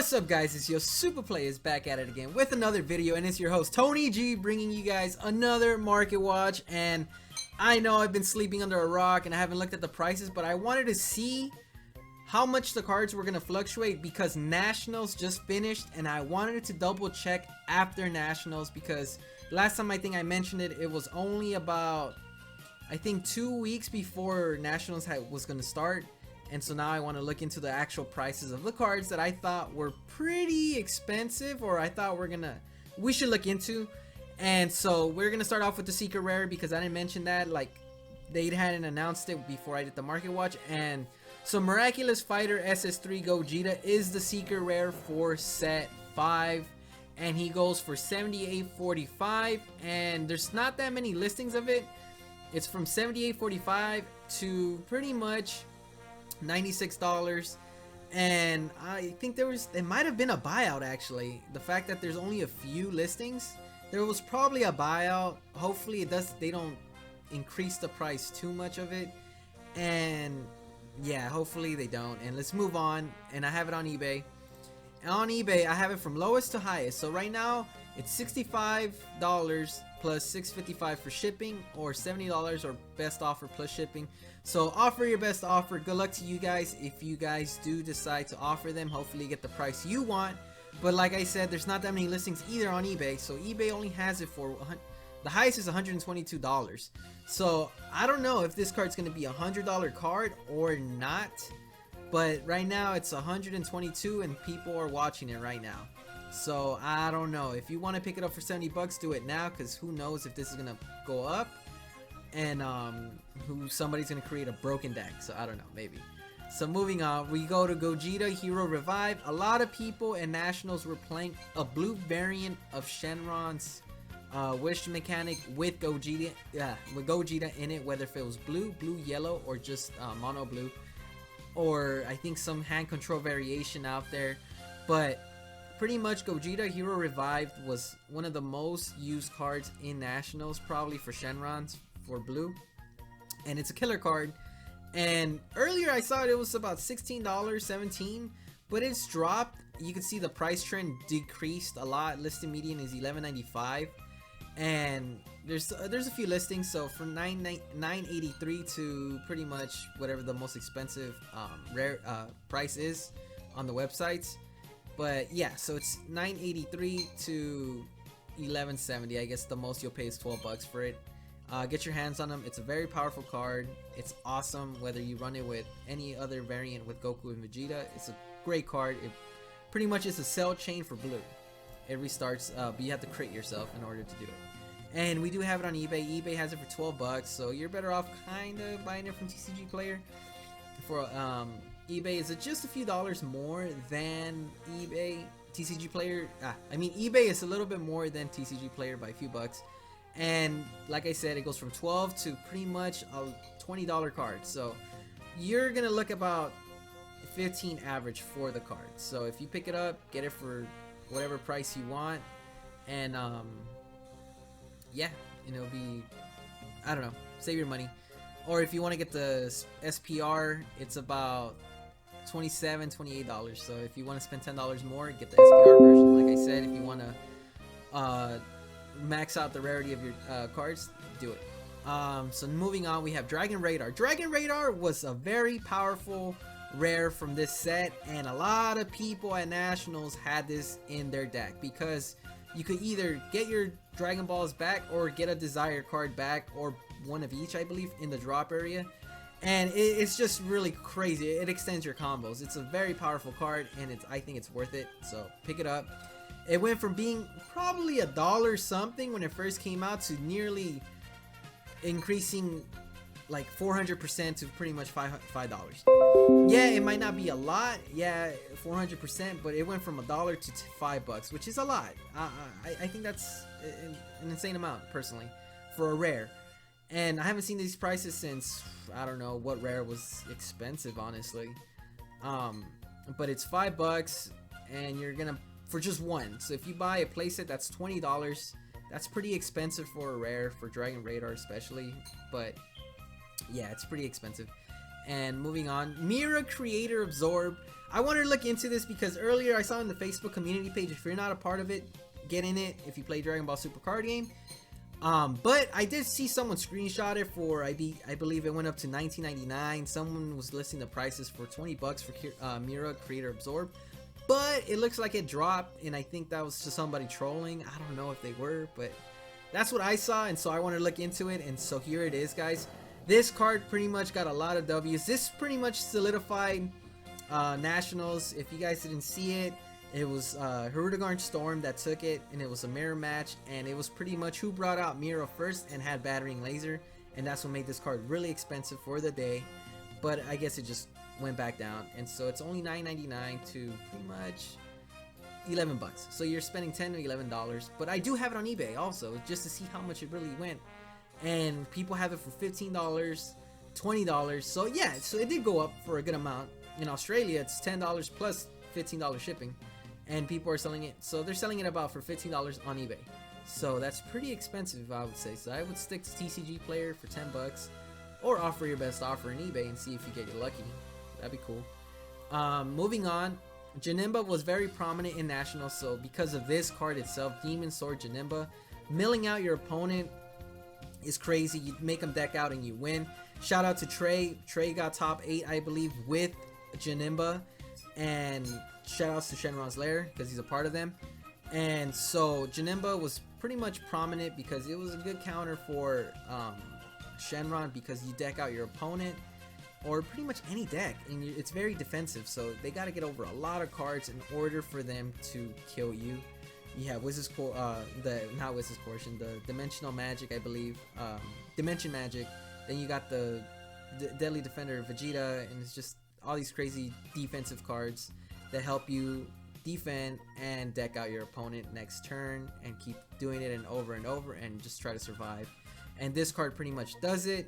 What's up, guys? It's your Playaz back at it again with another video, and it's your host Tony G bringing you guys another market watch. And I know I've been sleeping under a rock and I haven't looked at the prices, but I wanted to see how much the cards were gonna fluctuate because Nationals just finished, and I wanted to double check after Nationals because last time I think I mentioned it, it was only about I think 2 weeks before Nationals was gonna start. And so now I want to look into the actual prices of the cards that I thought were pretty expensive, or I thought we should look into. And so we're gonna start off with the secret rare because I didn't mention that, like they hadn't announced it before I did the market watch. And so Miraculous Fighter SS3 Gogeta is the secret rare for set 5, and he goes for $78.45, and there's not that many listings of it. It's from $78.45 to pretty much $96, and I think there might have been a buyout. Actually, the fact that there's only a few listings, there was probably a buyout. Hopefully they don't increase the price too much of it, and yeah, hopefully they don't. And let's move on. And I have it on eBay. And on eBay I have it from lowest to highest. So right now it's $65 plus $6.55 for shipping, or $70 or best offer plus shipping. So offer your best offer. Good luck to you guys if you guys do decide to offer them. Hopefully you get the price you want. But like I said, there's not that many listings either on eBay, so eBay only has it for the highest is $122. So I don't know if this card's gonna be a $100 card or not, but right now it's $122 and people are watching it right now. So I don't know. If you want to pick it up for 70 bucks, do it now, because who knows if this is gonna go up, and somebody's gonna create a broken deck. So I don't know, maybe. So moving on, we go to Gogeta Hero Revive. A lot of people in Nationals were playing a blue variant of Shenron's wish mechanic with Gogeta in it, whether if it was blue, yellow, or just mono blue, or I think some hand control variation out there. But pretty much Gogeta Hero Revived was one of the most used cards in Nationals, probably for Shenron's for blue, and it's a killer card. And earlier I saw it was about $16, $17, but it's dropped. You can see the price trend decreased a lot. Listing median is $11.95, and there's a few listings, so from $9.83 to pretty much whatever the most expensive rare price is on the websites. But yeah, so it's $9.83 to $11.70. I guess the most you'll pay is 12 bucks for it. Get your hands on them. It's a very powerful card. It's awesome whether you run it with any other variant with Goku and Vegeta. It's a great card. It pretty much is a cell chain for blue. It restarts, but you have to crit yourself in order to do it. And we do have it on eBay. eBay has it for 12 bucks, so you're better off kind of buying it from TCG Player. For eBay is just a few dollars more than TCG Player. I mean, eBay is a little bit more than TCG Player by a few bucks. And like I said, it goes from 12 to pretty much a $20 card. So you're gonna look about 15 average for the card. So if you pick it up, get it for whatever price you want, and yeah, it'll be, I don't know, save your money. Or if you want to get the SPR, it's about $27, $28. So if you want to spend $10 more, get the SPR version. Like I said, if you want to max out the rarity of your cards, do it. So moving on, we have Dragon Radar. Dragon Radar was a very powerful rare from this set, and a lot of people at Nationals had this in their deck because you could either get your Dragon Balls back or get a Desire card back, or one of each, I believe, in the drop area. And it's just really crazy. It extends your combos. It's a very powerful card, and I think it's worth it, so pick it up. It went from being probably $1 something when it first came out to nearly increasing like 400% to pretty much $5. Yeah, it might not be a lot, yeah, 400%, but it went from $1 to $5, which is a lot. I think that's an insane amount, personally, for a rare. And I haven't seen these prices since, I don't know what rare was expensive, honestly. But it's $5, and you're gonna, for just one. So if you buy a playset, that's $20. That's pretty expensive for a rare, for Dragon Radar especially, but yeah, it's pretty expensive. And moving on, Mira Creator Absorb. I wanted to look into this because earlier I saw in the Facebook community page, if you're not a part of it, get in it if you play Dragon Ball Super card game. But I did see someone screenshot it for, I believe it went up to $19.99. Someone was listing the prices for 20 bucks for Mira Creator Absorb. But it looks like it dropped, and I think that was just somebody trolling. I don't know if they were, but that's what I saw, and so I wanted to look into it, and so here it is, guys. This card pretty much got a lot of W's. This pretty much solidified Nationals. If you guys didn't see it, it was Hirudegarn Storm that took it, and it was a mirror match, and it was pretty much who brought out Mira first and had battering laser, and that's what made this card really expensive for the day. But I guess it just went back down, and so it's only $9.99 to pretty much 11 bucks. So you're spending $10 to $11. But I do have it on eBay also, just to see how much it really went, and people have it for $15, $20. So yeah, so it did go up for a good amount. In Australia, it's $10 plus $15 shipping, and people are selling it, so they're selling it about for $15 on eBay. So that's pretty expensive, I would say. So I would stick to TCG Player for 10 bucks, or offer your best offer in eBay and see if you get your lucky. That'd be cool. Moving on, Janemba was very prominent in Nationals, so because of this card itself, Demon Sword Janemba, milling out your opponent is crazy. You make them deck out and you win. Shout out to Trey. Trey got top 8, I believe, with Janemba, and shout outs to Shenron's Lair because he's a part of them. And so Janemba was pretty much prominent because it was a good counter for Shenron, because you deck out your opponent or pretty much any deck, and it's very defensive, so they got to get over a lot of cards in order for them to kill you. You have Wizard's not Wizard's Portion, the Dimensional Magic, I believe, Dimension Magic. Then you got the Deadly Defender Vegeta, and it's just all these crazy defensive cards that help you defend and deck out your opponent next turn, and keep doing it and over and just try to survive. And this card pretty much does it.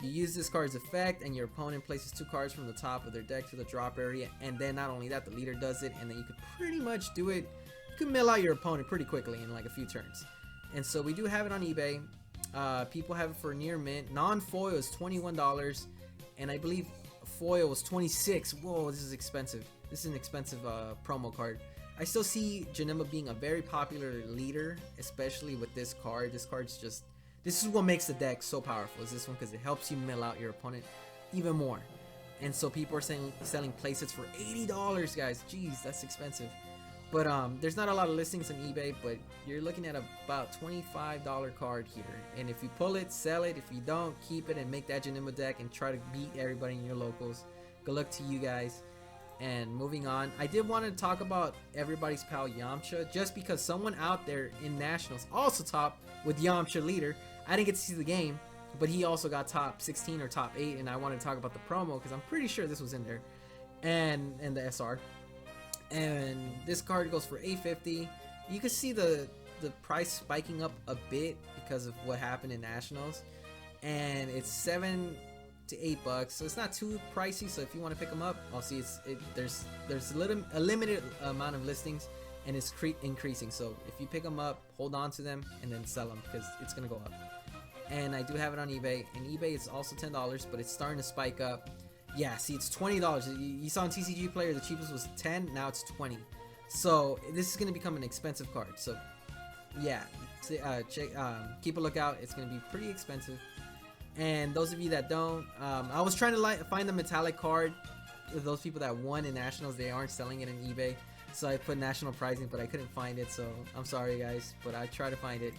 You use this card's effect, and your opponent places 2 cards from the top of their deck to the drop area, and then not only that, the leader does it, and then you could pretty much do it. You can mill out your opponent pretty quickly in like a few turns. And so we do have it on eBay. People have it for near mint. Non-foil is $21, and I believe foil was $26. Whoa, this is expensive. This is an expensive promo card. I still see Janemba being a very popular leader, especially with this card. This card's just, this is what makes the deck so powerful, is this one, because it helps you mill out your opponent even more. And so people are selling playsets for $80, guys. Jeez, that's expensive. But there's not a lot of listings on eBay, but you're looking at about $25 card here. And if you pull it, sell it. If you don't, keep it and make that Janemba deck and try to beat everybody in your locals. Good luck to you guys. And moving on, I did want to talk about everybody's pal Yamcha, just because someone out there in Nationals also top with Yamcha leader. I didn't get to see the game, but he also got top 16 or top 8, and I wanted to talk about the promo because I'm pretty sure this was in there, and the SR. And this card goes for $850. You can see the price spiking up a bit because of what happened in Nationals, and it's $7 to $8, so it's not too pricey. So if you want to pick them up, I'll see there's a limited amount of listings, and it's increasing. So if you pick them up, hold on to them and then sell them, because it's gonna go up. And I do have it on eBay, and eBay is also $10, but it's starting to spike up. Yeah, see, it's $20. You saw on TCG Player the cheapest was $10, now it's $20. So this is gonna become an expensive card. So yeah, keep a lookout. It's gonna be pretty expensive. And those of you that don't, I was trying to find the metallic card. Those people that won in Nationals, they aren't selling it in eBay, so I put national pricing, but I couldn't find it, so I'm sorry guys, but I try to find it.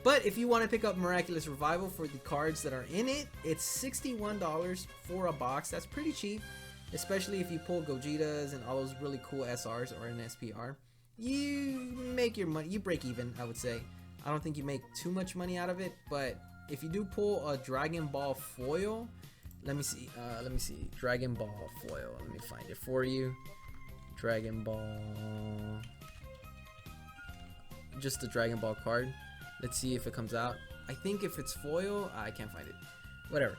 But if you want to pick up Miraculous Revival for the cards that are in it, it's $61 for a box. That's pretty cheap, especially if you pull Gogetas and all those really cool SRs or an SPR. You make your money, you break even, I would say. I don't think you make too much money out of it, but if you do pull a Dragon Ball foil, let me see, Dragon Ball foil, let me find it for you. Dragon Ball, just the Dragon Ball card. Let's see if it comes out. I think if it's foil, I can't find it. Whatever.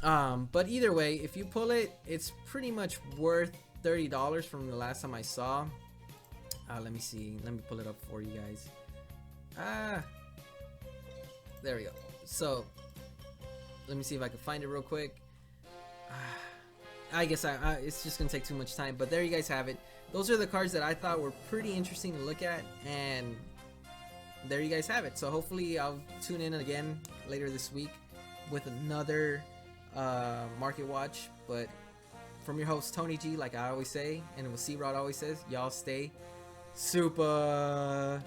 But either way, if you pull it, it's pretty much worth $30 from the last time I saw. Let me see. Let me pull it up for you guys. There we go. So let me see if I can find it real quick. I guess it's just gonna take too much time. But there you guys have it. Those are the cards that I thought were pretty interesting to look at, and there you guys have it. So hopefully I'll tune in again later this week with another market watch. But from your host Tony G, like I always say, and what C-Rod always says, y'all stay Supah.